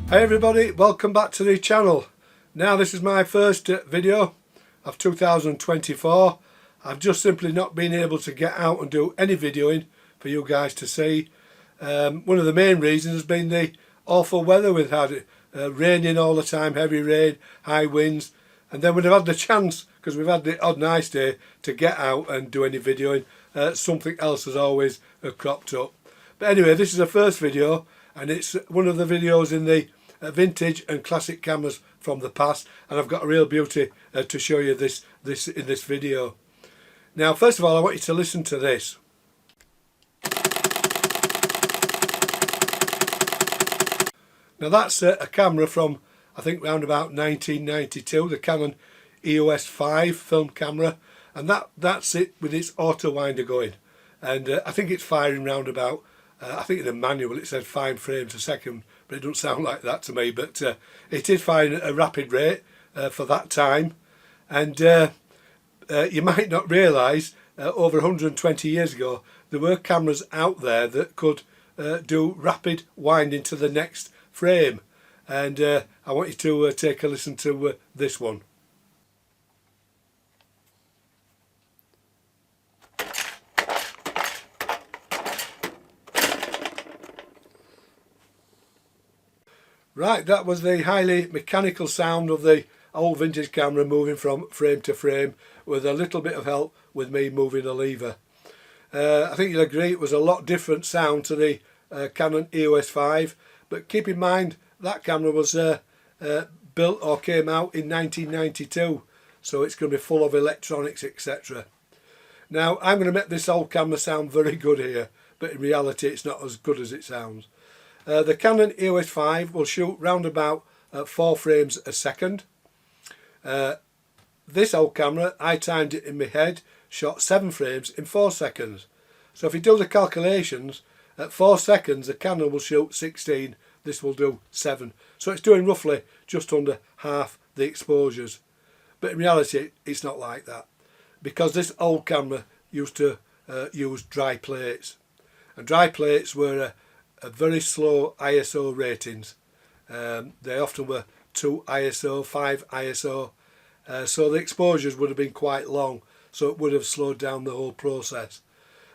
Hey everybody, welcome back to the channel. Now this is my first video of 2024. I've just simply not been able to get out and do any videoing for you guys to see. One of the main reasons has been the awful weather we've had. Raining all the time, heavy rain, high winds, and then we'd have had the chance, because we've had the odd nice day, to get out and do any videoing. Something else has always cropped up. But anyway, this is the first video, and it's one of the videos in the vintage and classic cameras from the past, and I've got a real beauty to show you this in this video. Now first of all, I want you to listen to this. Now that's a camera from, I think, around about 1992, the Canon EOS 5 film camera, and that's it with its auto winder going, and I think it's firing round about, I think in the manual it said 5 frames a second, but it doesn't sound like that to me, but it is firing at a rapid rate for that time. And you might not realise, over 120 years ago there were cameras out there that could do rapid winding to the next frame, and I want you to take a listen to this one. Right, that was the highly mechanical sound of the old vintage camera moving from frame to frame, with a little bit of help with me moving a lever. I think you'll agree it was a lot different sound to the Canon EOS 5, but keep in mind that camera was built or came out in 1992, so it's going to be full of electronics, etc. Now I'm going to make this old camera sound very good here, but in reality it's not as good as it sounds. The Canon EOS 5 will shoot round about 4 frames a second. This old camera, I timed it in my head, shot 7 frames in 4 seconds. So if you do the calculations, at 4 seconds the Canon will shoot 16, this will do 7. So it's doing roughly just under half the exposures. But in reality it's not like that, because this old camera used to use dry plates, and dry plates were a very slow ISO ratings. They often were 2 ISO, 5 ISO, so the exposures would have been quite long, so it would have slowed down the whole process.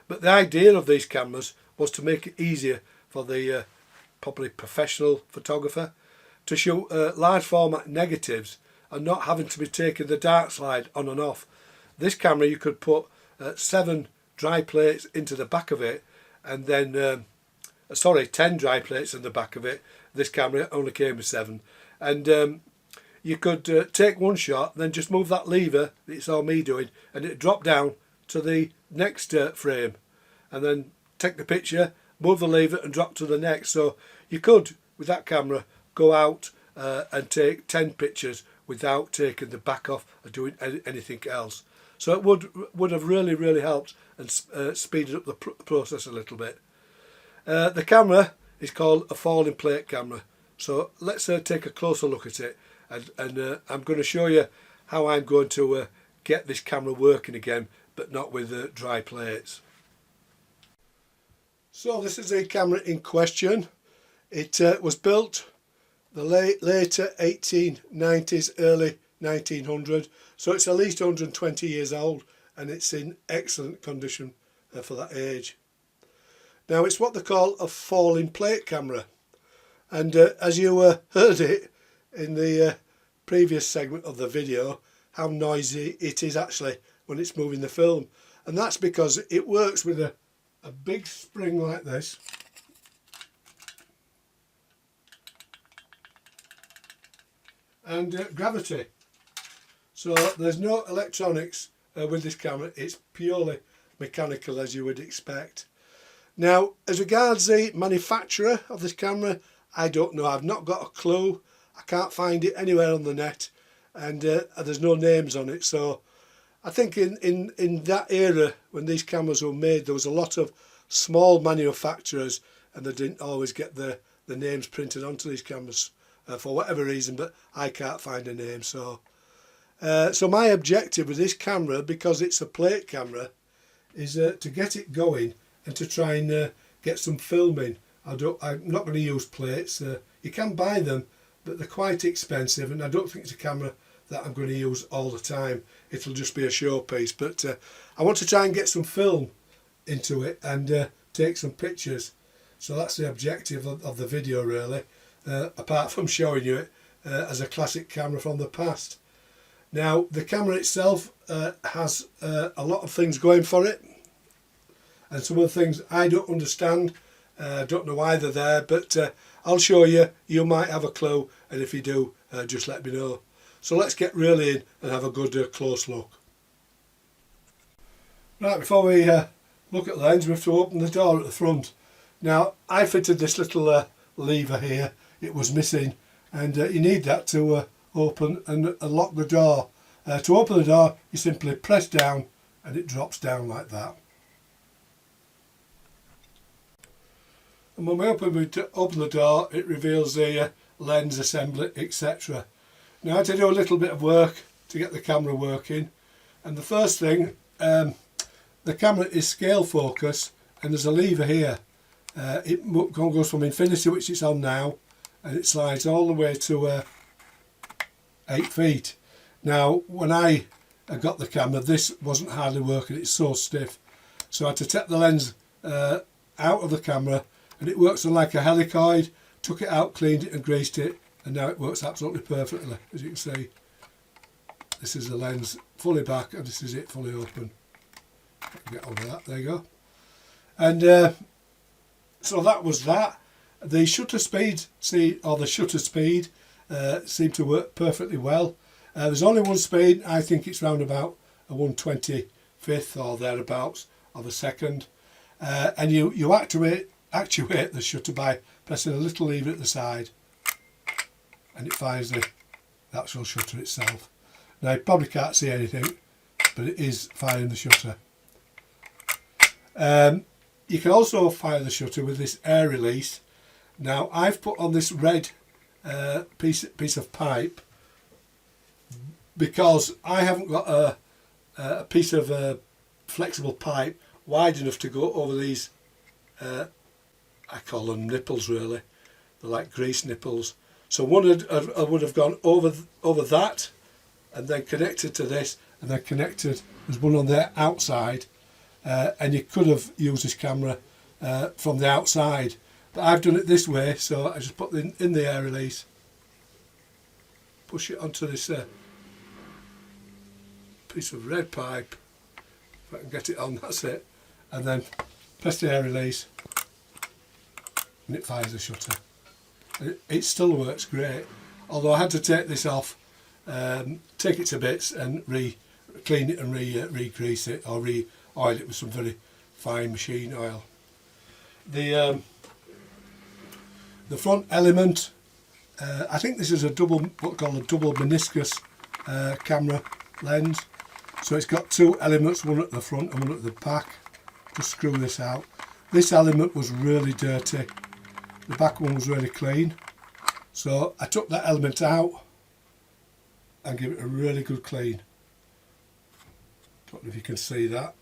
But the idea of these cameras was to make it easier for the probably professional photographer to shoot large format negatives and not having to be taking the dark slide on and off. This camera, you could put 7 dry plates into the back of it, and then 10 dry plates in the back of it. This camera only came with 7, and you could take one shot, then just move that lever that you saw me doing, and it dropped down to the next frame, and then take the picture, move the lever and drop to the next. So you could, with that camera, go out and take 10 pictures without taking the back off or doing anything else. So it would have really helped and speeded up the process a little bit. The camera is called a falling plate camera, so let's take a closer look at it, and I'm going to show you how I'm going to get this camera working again, but not with dry plates. So this is the camera in question. It was built the later 1890s, early 1900, so it's at least 120 years old, and it's in excellent condition for that age. Now it's what they call a falling plate camera, and as you heard it in the previous segment of the video, how noisy it is actually when it's moving the film, and that's because it works with a big spring like this, and gravity. So there's no electronics with this camera, it's purely mechanical, as you would expect. Now, as regards the manufacturer of this camera, I don't know. I've not got a clue. I can't find it anywhere on the net, and there's no names on it. So I think in that era when these cameras were made, there was a lot of small manufacturers, and they didn't always get the names printed onto these cameras for whatever reason, but I can't find a name. So my objective with this camera, because it's a plate camera, is to get it going and to try and get some filming. I'm not going to use plates. You can buy them, but they're quite expensive, and I don't think it's a camera that I'm going to use all the time. It'll just be a showpiece, but I want to try and get some film into it and take some pictures. So that's the objective of the video really, apart from showing you it as a classic camera from the past. Now the camera itself has a lot of things going for it, and some of the things I don't understand, don't know why they're there, but I'll show you. You might have a clue, and if you do, just let me know. So let's get really in and have a good close look. Right, before we look at the lens, we have to open the door at the front. Now I fitted this little lever here. It was missing, and you need that to open and lock the door. To open the door, you simply press down and it drops down like that. And when we open the door, it reveals the lens assembly, etc. Now I had to do a little bit of work to get the camera working, and the first thing, the camera is scale focus, and there's a lever here. It goes from infinity, which it's on now, and it slides all the way to 8 feet. Now when I got the camera, this wasn't hardly working, it's so stiff, so I had to take the lens out of the camera, and it works like a helicoid. Took it out, cleaned it and greased it, and now it works absolutely perfectly. As you can see, this is the lens fully back, and this is it fully open. Get over that, there you go. And so that was that. The shutter speed, seemed to work perfectly well. There's only one speed. I think it's round about a 1/25th or thereabouts of a second, and you actuate the shutter by pressing a little lever at the side, and it fires the actual shutter itself. Now you probably can't see anything, but it is firing the shutter. You can also fire the shutter with this air release. Now I've put on this red piece of pipe because I haven't got a piece of flexible pipe wide enough to go over these, I call them nipples really, they're like grease nipples. So one would have gone over that and then connected to this, and then connected, there's one on the outside, and you could have used this camera from the outside, but I've done it this way. So I just put in the air release, push it onto this piece of red pipe, if I can get it on, that's it, and then press the air release and it fires the shutter. It still works great, although I had to take this off, take it to bits and clean it and re-grease it, or re-oil it with some very fine machine oil. The front element, I think this is what's called a double meniscus camera lens. So it's got two elements, one at the front and one at the back. Just screw this out. This element was really dirty. The back one was really clean. So I took that element out and give it a really good clean. Don't know if you can see that.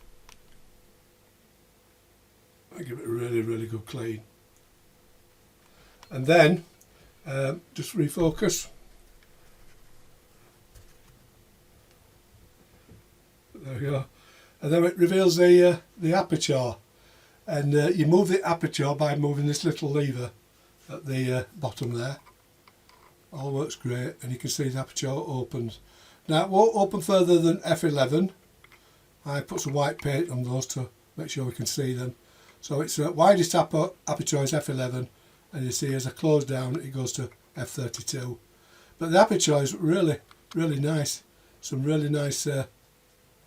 I give it a really good clean. And then just refocus. There we go. And then it reveals the aperture, and you move the aperture by moving this little lever at the bottom there. All works great, and you can see the aperture opens. Now it won't open further than f11. I put some white paint on those to make sure we can see them. So its widest aperture is f11, and you see as I close down it goes to f32. But the aperture is really nice. Some really nice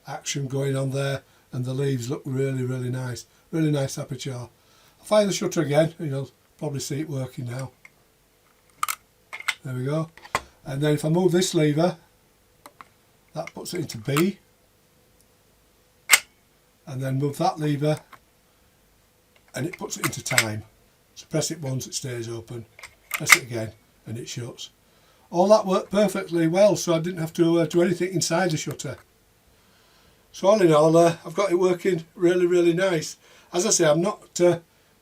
action going on there, and the leaves look really nice. Really nice aperture. I'll fire the shutter again, and you'll probably see it working now. There we go. And then if I move this lever, that puts it into B, and then move that lever and it puts it into time. So press it once, it stays open, press it again and it shuts. All that worked perfectly well, so I didn't have to do anything inside the shutter. So all in all, I've got it working really nice. As I say, I'm not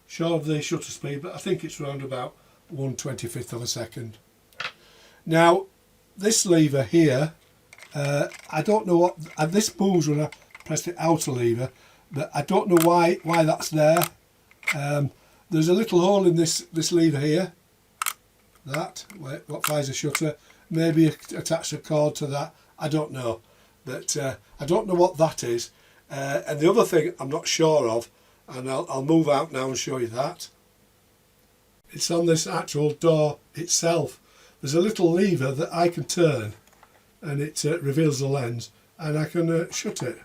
sure of the shutter speed, but I think it's around about 1/25 of a second. Now this lever here, I don't know what, this moves when I press the outer lever, but I don't know why that's there. There's a little hole in this lever here, that what fires the shutter. Maybe attach a cord to that, I don't know, but I don't know what that is. And the other thing I'm not sure of, and I'll move out now and show you that. It's on this actual door itself. There's a little lever that I can turn, and it reveals the lens, and I can shut it.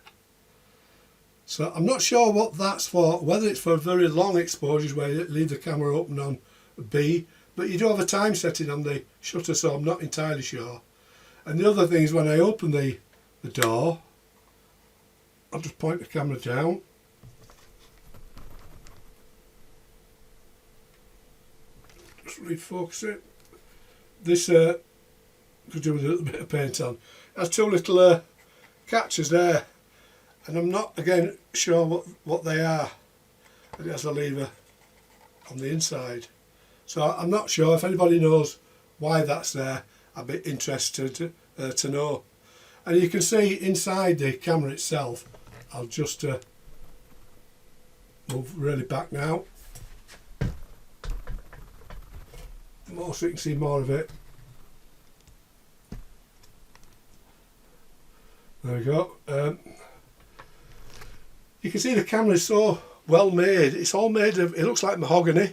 So I'm not sure what that's for, whether it's for very long exposures where you leave the camera open on B, but you do have a time setting on the shutter, so I'm not entirely sure. And the other thing is, when I open the door, I'll just point the camera down. Just refocus it. This could do with a little bit of paint on. It has two little catches there, and I'm not again sure what they are. And it has a lever on the inside, so I'm not sure. If anybody knows why that's there, I'd be interested to know. And you can see inside the camera itself. I'll just move really back now, more so you can see more of it. There we go. You can see the camera is so well made. It's all made of, it looks like mahogany.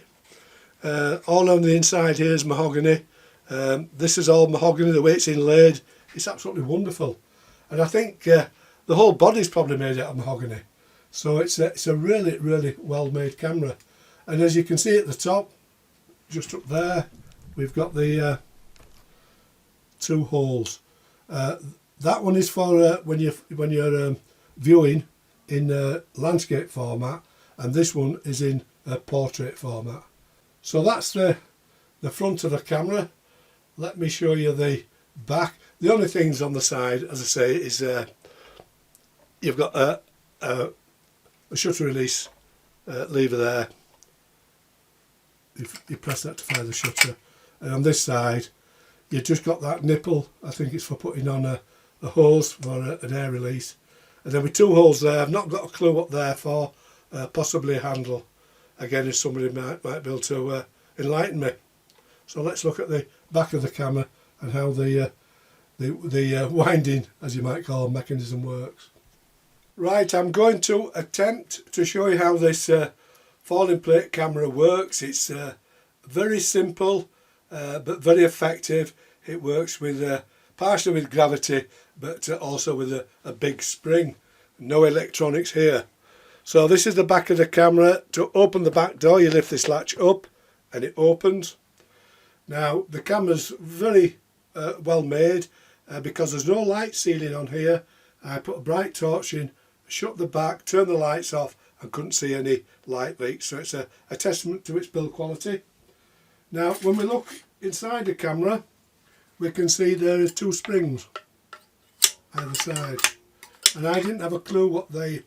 All on the inside here is mahogany. This is all mahogany, the way it's inlaid. It's absolutely wonderful. And I think the whole body's probably made out of mahogany. So it's a really, really well made camera. And as you can see at the top, just up there, we've got the two holes. That one is for when you're viewing in landscape format, and this one is in portrait format. So that's the front of the camera. Let me show you the back. The only things on the side, as I say, is you've got a shutter release lever there. You press that to fire the shutter, and on this side you've just got that nipple. I think it's for putting on a hose for an air release, and then with two holes there. I've not got a clue what they're for. Possibly a handle. Again, if somebody might be able to enlighten me. So let's look at the back of the camera and how the winding, as you might call, mechanism works. Right, I'm going to attempt to show you how this falling plate camera works. It's very simple but very effective. It works with partially with gravity, but also with a big spring. No electronics here. So this is the back of the camera. To open the back door, you lift this latch up and it opens. Now the camera's very well made because there's no light ceiling on here. I put a bright torch in, shut the back, turn the lights off, and couldn't see any light leaks. So it's a testament to its build quality. Now when we look inside the camera, we can see there is two springs either side, and I didn't have a clue what they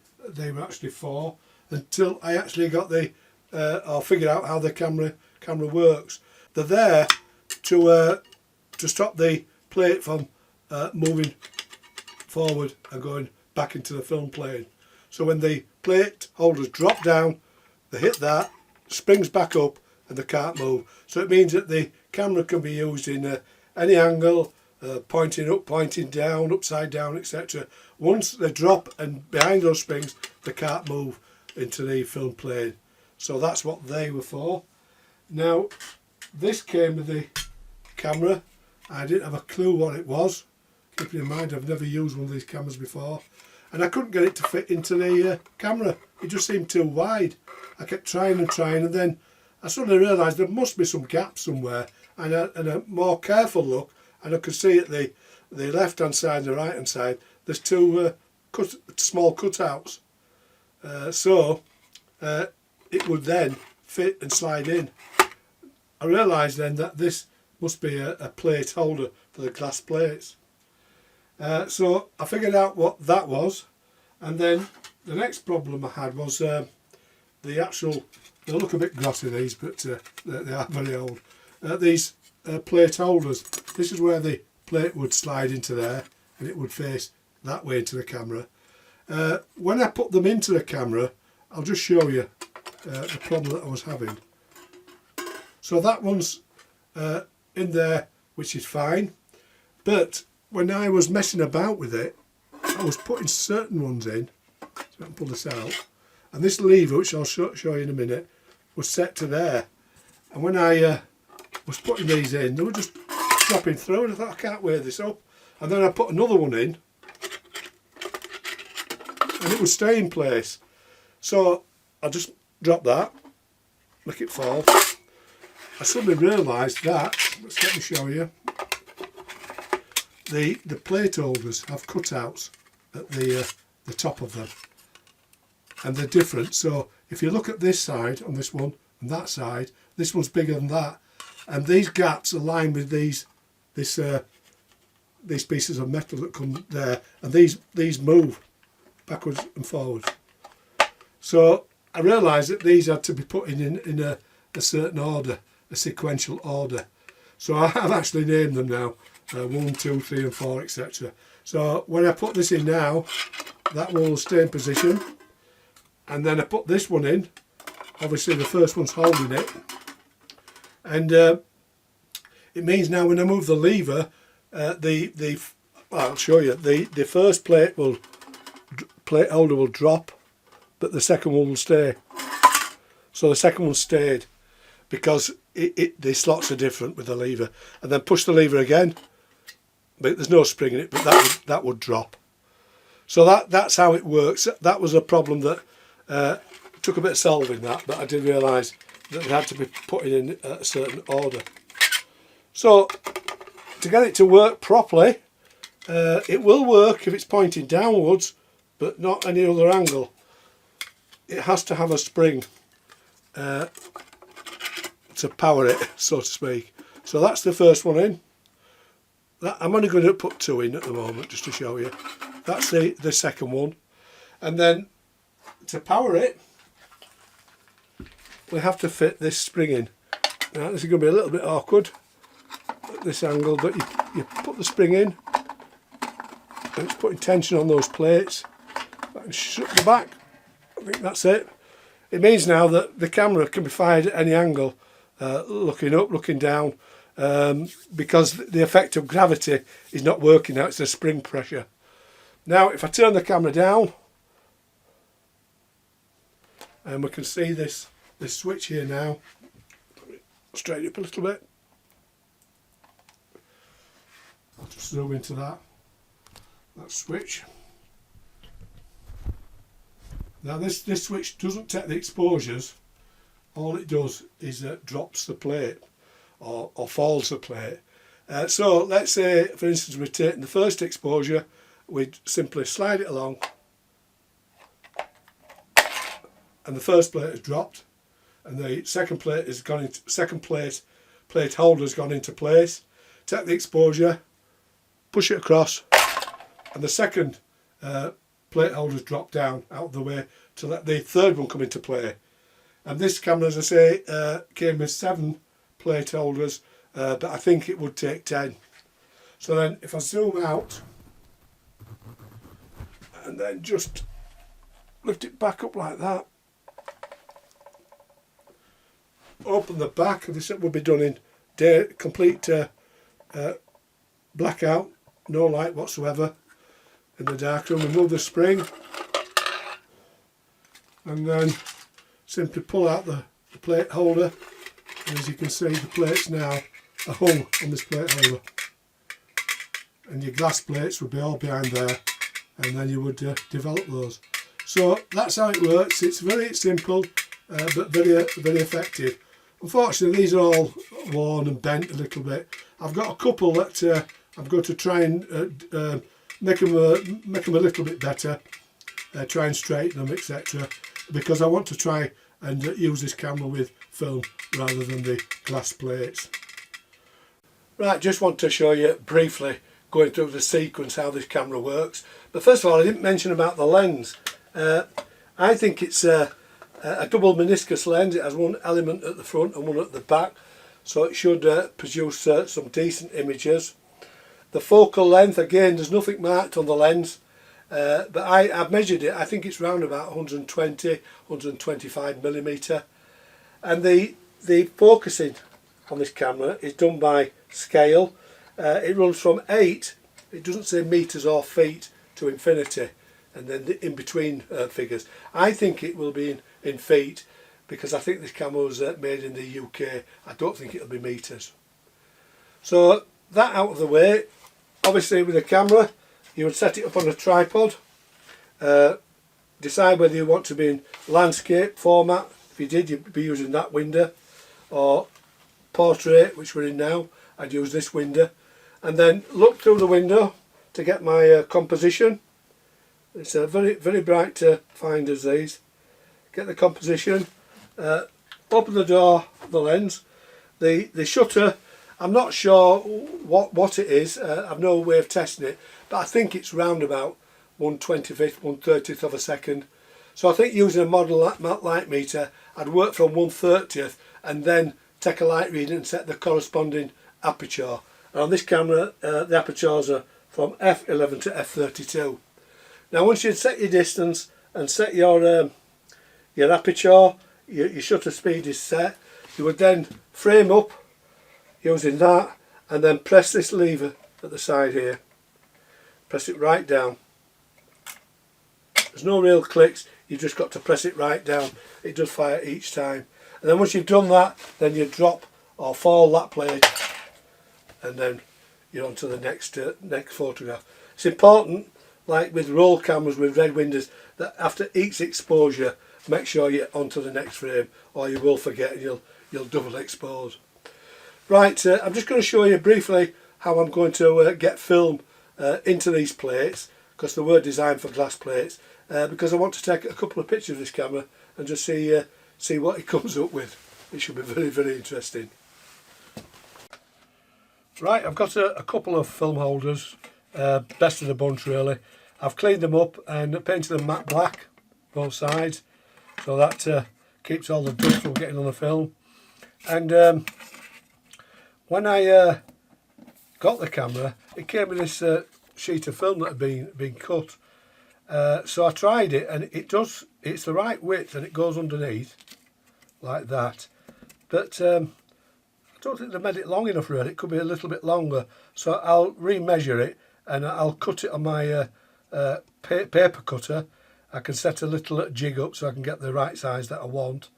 were actually for until I actually got or figured out how the camera works. They're there to stop the plate from moving forward and going back into the film plane. So when the plate holders drop down, they hit that, springs back up, and they can't move. So it means that the camera can be used in any angle, pointing up, pointing down, upside down, etc. Once they drop and behind those springs, they can't move into the film plane. So that's what they were for. Now this came with the camera. I didn't have a clue what it was. Keeping in mind I've never used one of these cameras before, and I couldn't get it to fit into the camera. It just seemed too wide. I kept trying, and then I suddenly realised there must be some gap somewhere, and a more careful look, and I could see at the left hand side and the right hand side there's two small cutouts, so it would then fit and slide in. I realised then that this must be a plate holder for the glass plates. So I figured out what that was, and then the next problem I had was the actual, they look a bit glossy these, but they are very old. these plate holders. This is where the plate would slide into there and it would face that way into the camera. When I put them into the camera, I'll just show you the problem that I was having. So that one's in there, which is fine, but when I was messing about with it, I was putting certain ones in, so I can pull this out, and this lever, which I'll show you in a minute, was set to there, and when I was putting these in, they were just dropping through, and I thought, I can't wear this up, and then I put another one in and it would stay in place. So I just drop that, make it fall. I suddenly realised that, let me show you, the plate holders have cutouts at the top of them, and they're different. So if you look at this side on this one and that side, this one's bigger than that, and these gaps align with these pieces of metal that come there, and these move backwards and forwards. So I realised that these had to be put in a certain order, a sequential order. So I've actually named them now, 1, 2, 3 and 4, etc. So when I put this in now, that will stay in position, and then I put this one in, obviously the first one's holding it, and it means now when I move the lever, I'll show you, the first plate holder will drop, but the second one will stay. So the second one stayed because the slots are different with the lever, and then push the lever again, but there's no spring in it, but that would drop. So that's how it works. That was a problem that took a bit of solving that, but I did realise that it had to be put in a certain order. So to get it to work properly, it will work if it's pointing downwards, but not any other angle. It has to have a spring to power it, so to speak. So that's the first one in. I'm only going to put 2 in at the moment just to show you. That's the second one. And then to power it, we have to fit this spring in. Now this is going to be a little bit awkward at this angle, but you put the spring in, and it's putting tension on those plates. I can shut the back. I think that's it. It means now that the camera can be fired at any angle, looking up, looking down, because the effect of gravity is not working now, it's the spring pressure. Now if I turn the camera down, and we can see this switch here now, straighten up a little bit, I'll just zoom into that switch. Now this switch doesn't take the exposures, all it does is drops the plate or falls the plate. So let's say for instance we're taking the first exposure, we'd simply slide it along and the first plate has dropped and the second plate has gone into plate holder has gone into place. Take the exposure, push it across, and the second plate holders drop down out of the way to let the third one come into play. And this camera, as I say, came with 7 plate holders, but I think it would take 10. So then if I zoom out and then just lift it back up like that, open the back, and this would be done in complete blackout, no light whatsoever in the dark room. Remove the spring and then simply pull out the plate holder, and as you can see the plates now are hung on this plate holder, and your glass plates would be all behind there, and then you would develop those. So that's how it works. It's very simple but very effective. Unfortunately these are all worn and bent a little bit. I've got a couple that I'm going to try and make them a little bit better, try and straighten them, etc., because I want to try and use this camera with film rather than the glass plates. Right, just want to show you briefly, going through the sequence, how this camera works. But first of all, I didn't mention about the lens. I think it's a double meniscus lens. It has one element at the front and one at the back. so it should produce some decent images. The focal length, again, there's nothing marked on the lens, but I've measured it. I think it's round about 120, 125 millimetre. And the focusing on this camera is done by scale. It runs from 8, it doesn't say metres or feet, to infinity, and then the in between figures. I think it will be in feet, because I think this camera was made in the UK. I don't think it'll be metres. So that out of the way, obviously with a camera you would set it up on a tripod, decide whether you want to be in landscape format. If you did, you'd be using that window, or portrait, which we're in now. I'd use this window, and then look through the window to get my composition. It's a very bright to find as these. Get the composition, open the door of the lens. The shutter, I'm not sure what it is, I've no way of testing it, but I think it's round about 1/25th, 1/30th of a second. So I think using a model light meter, I'd work from 1/30th and then take a light reading and set the corresponding aperture. And on this camera, the apertures are from f11 to f32. Now once you've set your distance and set your aperture, your shutter speed is set, you would then frame up using that, and then press this lever at the side here. Press it right down. There's no real clicks, you've just got to press it right down. It does fire each time. And then once you've done that, then you drop or fall that plate, and then you're on to the next photograph. It's important, like with roll cameras with red windows, that after each exposure, make sure you're onto the next frame, or you will forget and you'll double expose. Right, I'm just going to show you briefly how I'm going to get film into these plates, because they were designed for glass plates, because I want to take a couple of pictures of this camera and just see what it comes up with. It should be very interesting. Right, I've got a couple of film holders, best of the bunch really. I've cleaned them up and painted them matte black, both sides, so that keeps all the dust from getting on the film. And when I got the camera, it came with this sheet of film that had been cut. So I tried it, and it's the right width, and it goes underneath like that. But I don't think they made it long enough really. It could be a little bit longer. So I'll remeasure it, and I'll cut it on my paper cutter. I can set a little jig up so I can get the right size that I want.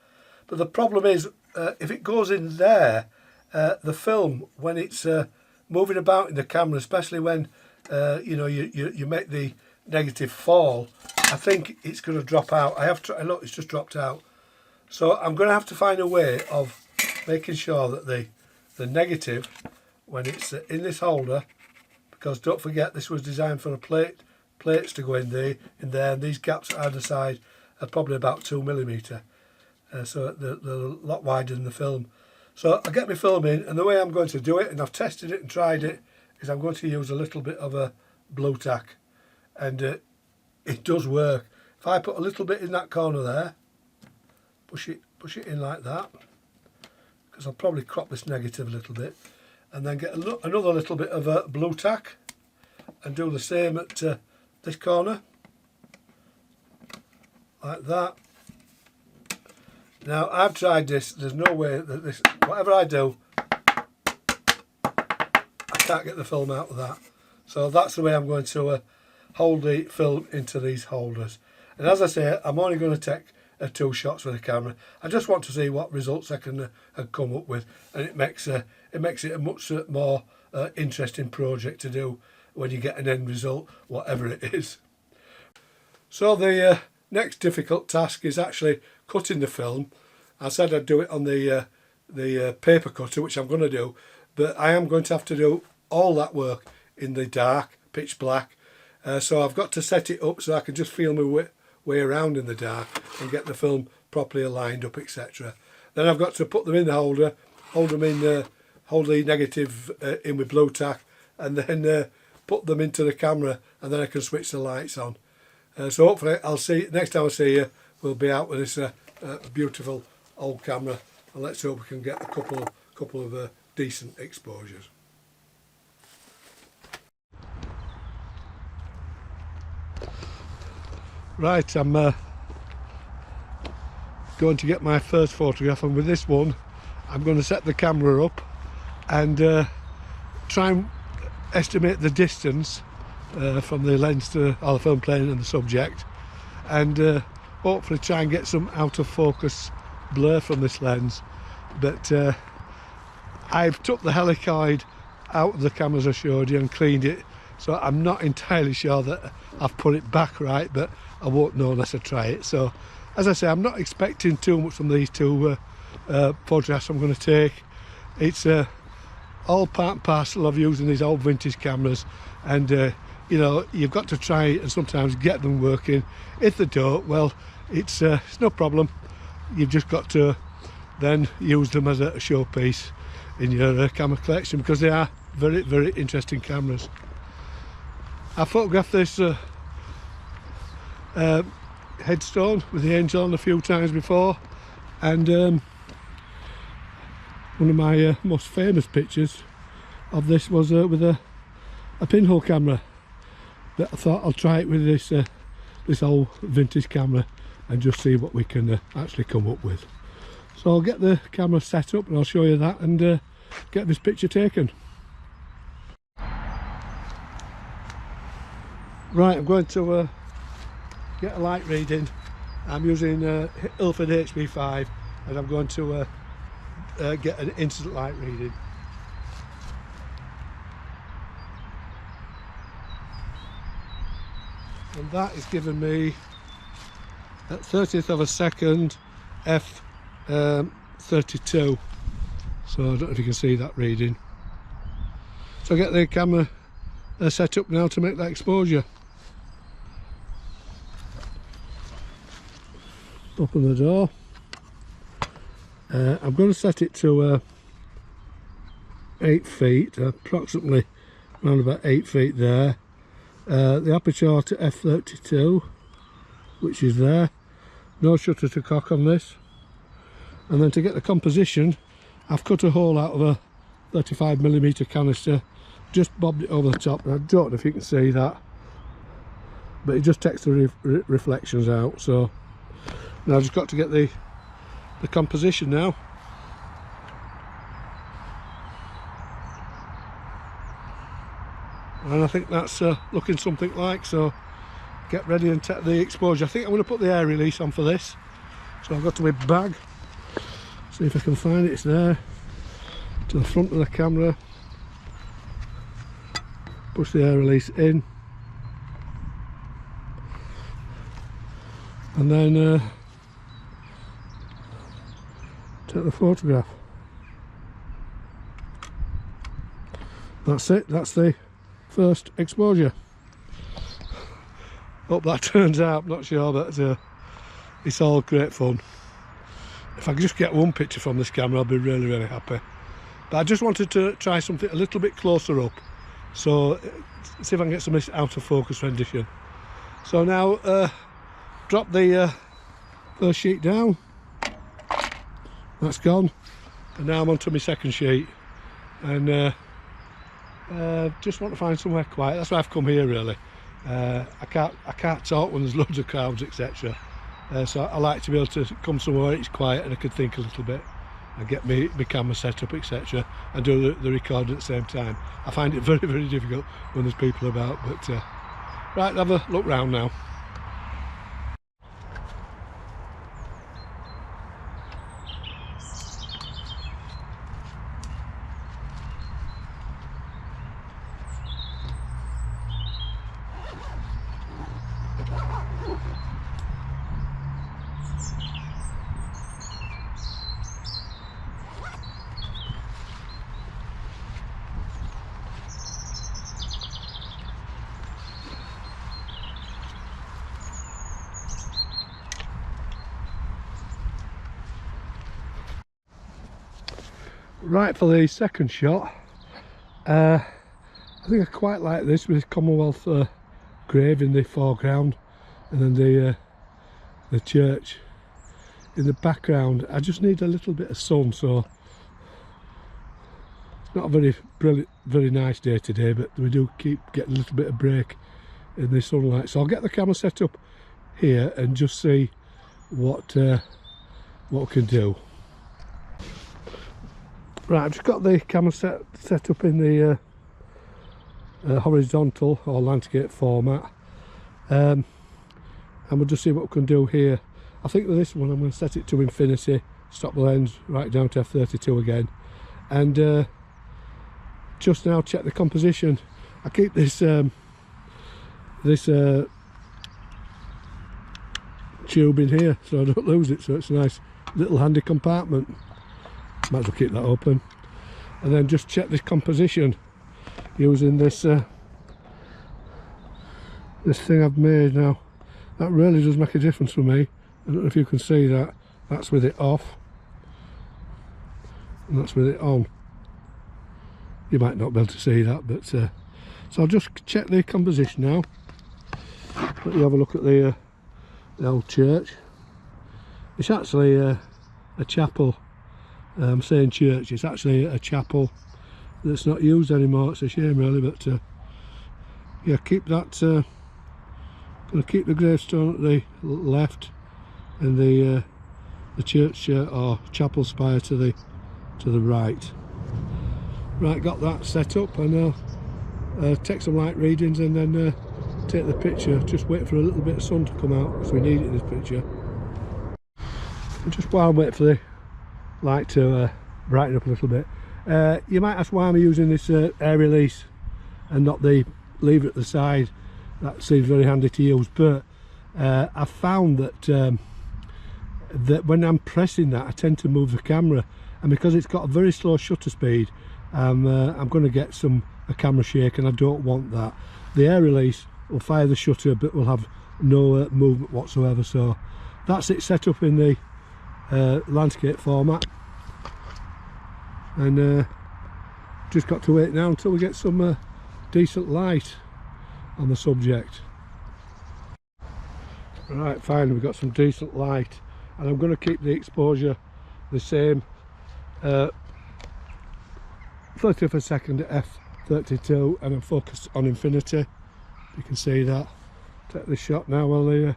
But the problem is, if it goes in there, the film, when it's moving about in the camera, especially when you make the negative fall, I think it's going to drop out. I have tried, look, it's just dropped out. So I'm going to have to find a way of making sure that the negative, when it's in this holder, because don't forget this was designed for plates to go in there, and these gaps at either side are probably about 2 millimetre, so they're a lot wider than the film. So I get my film in, and the way I'm going to do it, and I've tested it and tried it, is I'm going to use a little bit of a blue tack, and it does work. If I put a little bit in that corner there, push it in like that, because I'll probably crop this negative a little bit, and then get another little bit of a blue tack and do the same at this corner like that. Now I've tried this, there's no way that this, whatever I do, I can't get the film out of that. So that's the way I'm going to hold the film into these holders. And as I say, I'm only going to take 2 shots with the camera. I just want to see what results I can come up with, and it makes it a much more interesting project to do when you get an end result, whatever it is. So the next difficult task is actually cutting the film. I said I'd do it on the paper cutter, which I'm going to do, but I am going to have to do all that work in the dark, pitch black. So I've got to set it up so I can just feel my way around in the dark and get the film properly aligned up, etc. Then I've got to put them in the holder, hold the negative in with blue tack, and then put them into the camera, and then I can switch the lights on. So hopefully I'll see, next time I see you, we'll be out with this beautiful old camera, and let's hope we can get a couple couple of decent exposures. Right, I'm going to get my first photograph, and with this one I'm going to set the camera up and try and estimate the distance from the lens to the film plane and the subject, and hopefully try and get some out of focus blur from this lens. But I've took the helicoid out of the camera as I showed you and cleaned it, so I'm not entirely sure that I've put it back right, but I won't know unless I try it. So as I say, I'm not expecting too much from these two photographs I'm going to take. It's all part and parcel of using these old vintage cameras, and you know, you've got to try and sometimes get them working. If they don't, well, it's no problem. You've just got to then use them as a showpiece in your camera collection, because they are very, very interesting cameras. I photographed this headstone with the angel on a few times before, and one of my most famous pictures of this was with a pinhole camera. But I thought I'll try it with this this old vintage camera and just see what we can actually come up with. So I'll get the camera set up and I'll show you that, and get this picture taken. Right, I'm going to get a light reading. I'm using Ilford HP5, and I'm going to get an instant light reading. And that is giving me at 30th of a second f32. So I don't know if you can see that reading. So I'll get the camera set up now to make that exposure. Open the door. I'm going to set it to 8 feet, approximately around about 8 feet there. The aperture to f32, which is there. No shutter to cock on this. And then to get the composition, I've cut a hole out of a 35mm canister, just bobbed it over the top, and I don't know if you can see that, but it just takes the reflections out. So now I've just got to get the composition now. And I think that's looking something like, so get ready and take the exposure. I think I'm going to put the air release on for this. So I've got to my bag, see if I can find it. It's there, to the front of the camera. Push the air release in, and then take the photograph. That's it, that's the first exposure. Hope that turns out, I'm not sure, but it's all great fun. If I could just get one picture from this camera, I'll be really, really happy. But I just wanted to try something a little bit closer up, so see if I can get some out of focus rendition. So now drop the first sheet down. That's gone, and now I'm onto my second sheet, and just want to find somewhere quiet. That's why I've come here really. I can't talk when there's loads of crowds, etc. So I like to be able to come somewhere where it's quiet and I can think a little bit and get my camera set up, etc. and do the recording at the same time. I find it very, very difficult when there's people about, but right, have a look round now. Right, for the second shot, I think I quite like this with Commonwealth grave in the foreground, and then the church in the background. I just need a little bit of sun, so not a very nice day today, but we do keep getting a little bit of break in the sunlight. So I'll get the camera set up here and just see what we can do. Right, I've just got the camera set up in the horizontal or landscape format, and we'll just see what we can do here. I think with this one I'm going to set it to infinity, stop the lens right down to f32 again, and just now check the composition. I keep this tube in here so I don't lose it, so it's a nice little handy compartment. Might as well keep that open, and then just check this composition using this this thing I've made now. That really does make a difference for me. I don't know if you can see that. That's with it off, and that's with it on. You might not be able to see that, but so I'll just check the composition now. Let you have a look at the old church. It's actually a chapel. I'm saying church, it's actually a chapel that's not used anymore. It's a shame really, but yeah, keep that. Gonna keep the gravestone at the left and the church or chapel spire to the right. Right, got that set up, and I'll take some light readings and then take the picture. Just wait for a little bit of sun to come out because we need it in this picture. And just while I wait for the light to brighten up a little bit, you might ask why I'm using this air release and not the lever at the side. That seems very handy to use, but I've found that that when I'm pressing that I tend to move the camera, and because it's got a very slow shutter speed, I'm going to get a camera shake, and I don't want that. The air release will fire the shutter but will have no movement whatsoever. So that's it set up in the landscape format, and just got to wait now until we get some decent light on the subject. Right, finally we've got some decent light, and I'm going to keep the exposure the same, 30 of a second at f32, and I'm focused on infinity. You can see that. Take this shot now while the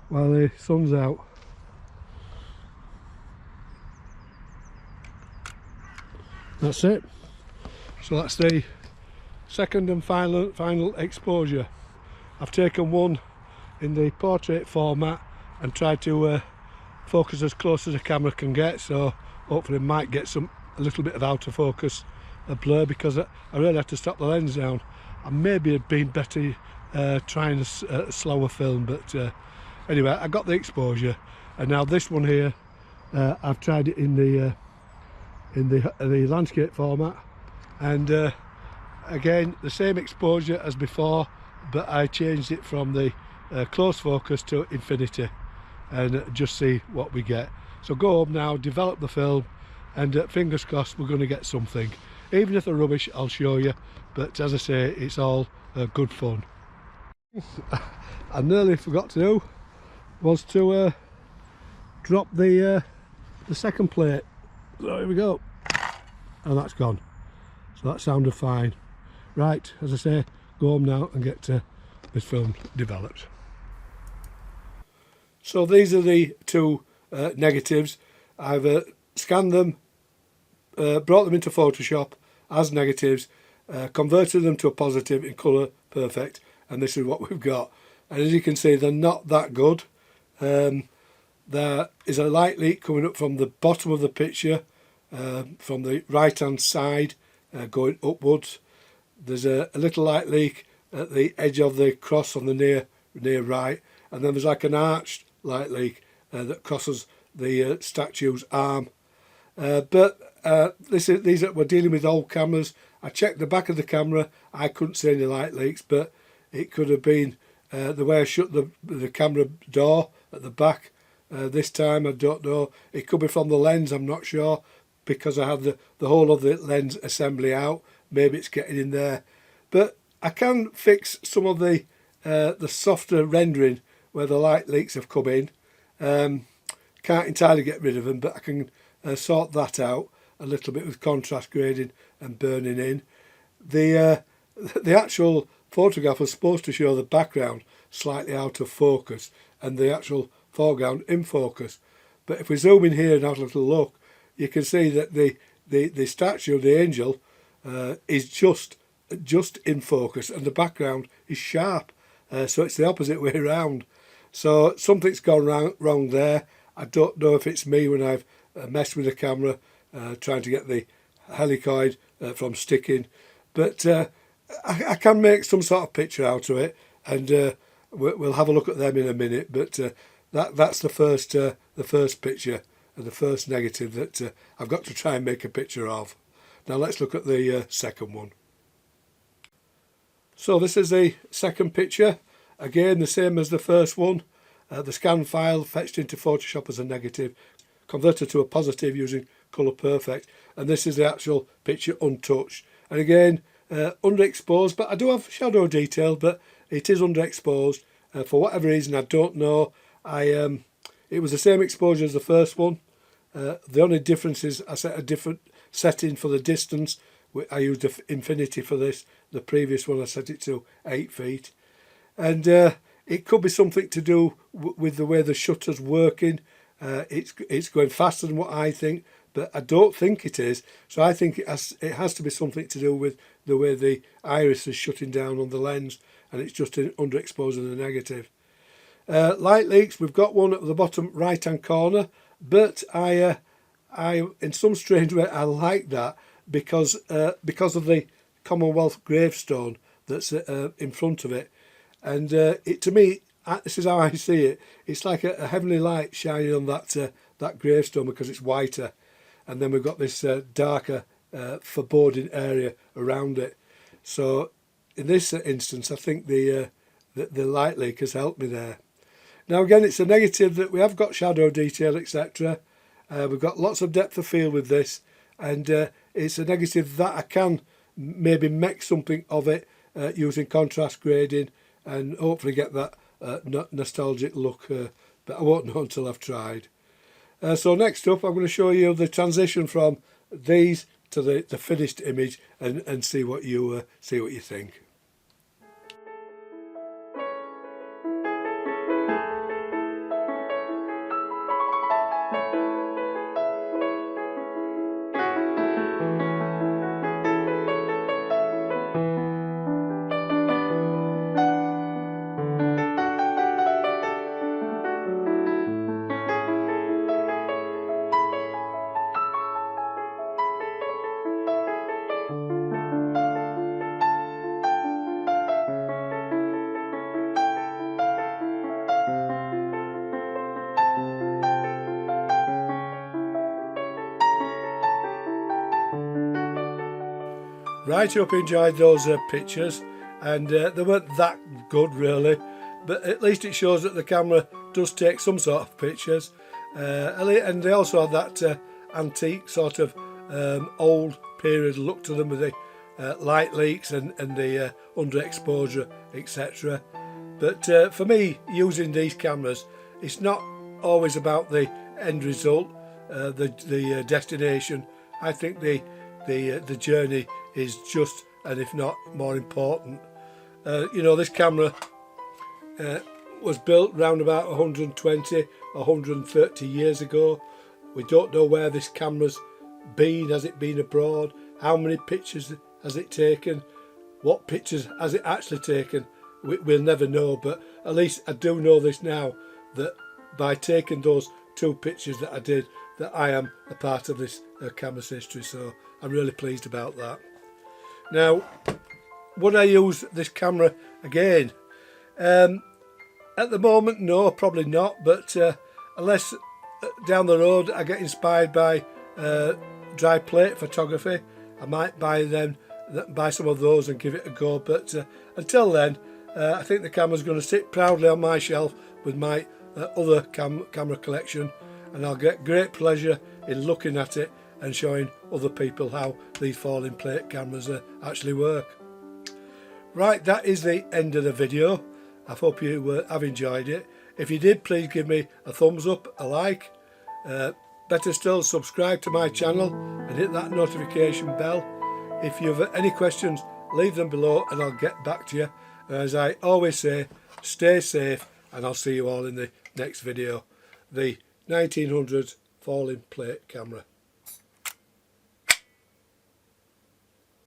while the sun's out. That's it. So that's the second and final exposure. I've taken one in the portrait format and tried to focus as close as the camera can get, so hopefully I might get a little bit of out of focus blur, because I really had to stop the lens down. I maybe had been better trying a slower film, but anyway, I got the exposure. And now this one here, I've tried it in the landscape format, and again the same exposure as before, but I changed it from the close focus to infinity, and just see what we get. So go home now, develop the film, and fingers crossed we're going to get something. Even if they're rubbish, I'll show you, but as I say, it's all good fun. I nearly forgot to do was to drop the second plate. So here we go, and that's gone. So that sounded fine. Right, as I say, go home now and get this film developed. So these are the two negatives. I've scanned them, brought them into Photoshop as negatives, converted them to a positive in colour perfect, and this is what we've got. And as you can see, they're not that good. There is a light leak coming up from the bottom of the picture, from the right hand side, going upwards. There's a little light leak at the edge of the cross on the near right, and then there's like an arched light leak that crosses the statue's arm. But we're dealing with old cameras. I checked the back of the camera, I couldn't see any light leaks, but it could have been the way I shut the camera door at the back this time. I don't know, it could be from the lens, I'm not sure, because I had the whole of the lens assembly out. Maybe it's getting in there, but I can fix some of the softer rendering where the light leaks have come in. Can't entirely get rid of them, but I can sort that out. a little bit with contrast grading and burning in. The actual photograph was supposed to show the background slightly out of focus and the actual foreground in focus. But if we zoom in here and have a little look, you can see that the statue of the angel is just in focus and the background is sharp. So it's the opposite way around. So something's gone wrong there. I don't know if it's me when I've messed with the camera trying to get the helicoid from sticking, but I can make some sort of picture out of it, and we'll have a look at them in a minute. But that's the first picture and the first negative that I've got to try and make a picture of. Now let's look at the second one. So this is the second picture. Again, the same as the first one. The scan file fetched into Photoshop as a negative, converted to a positive using Colour Perfect, and this is the actual picture untouched. And again, underexposed, but I do have shadow detail, but it is underexposed. For whatever reason, I don't know. It was the same exposure as the first one. The only difference is I set a different setting for the distance. I used infinity for this. The previous one I set it to 8 feet. And it could be something to do with the way the shutter's working. It's going faster than what I think, but I don't think it is. So I think it has to be something to do with the way the iris is shutting down on the lens, and it's just underexposing the negative. Light leaks, we've got one at the bottom right hand corner, but I in some strange way I like that because of the Commonwealth gravestone that's in front of it. And to me, this is how I see it. It's like a heavenly light shining on that gravestone because it's whiter, and then we've got this darker, foreboding area around it. So in this instance, I think the light leak has helped me there. Now again, it's a negative that we have got shadow detail, etc. We've got lots of depth of field with this, and it's a negative that I can maybe make something of it using contrast grading, and hopefully get that nostalgic look, but I won't know until I've tried. So next up, I'm going to show you the transition from these to the finished image, and see what you think. Right, I hope you enjoyed those pictures, and they weren't that good really, but at least it shows that the camera does take some sort of pictures, and they also have that antique sort of old period look to them with the light leaks and the underexposure, etc. But for me, using these cameras, it's not always about the end result, the destination. I think the journey is just, and if not more important. You know, this camera was built around about 120 or 130 years ago. We don't know where this camera's been. Has it been abroad? How many pictures has it taken? What pictures has it actually taken? We'll never know, but at least I do know this now, that by taking those 2 pictures that I did, that I am a part of this camera's history, so I'm really pleased about that. Now, would I use this camera again? At the moment, no, probably not, but unless down the road I get inspired by dry plate photography, I might buy some of those and give it a go, but until then, I think the camera's going to sit proudly on my shelf with my other camera collection, and I'll get great pleasure in looking at it and showing other people how these falling plate cameras actually work. Right, that is the end of the video. I hope you have enjoyed it. If you did, please give me a thumbs up, a like. better still, subscribe to my channel and hit that notification bell. If you've any questions, leave them below and I'll get back to you. As I always say, stay safe, and I'll see you all in the next video. The 1900s falling plate camera.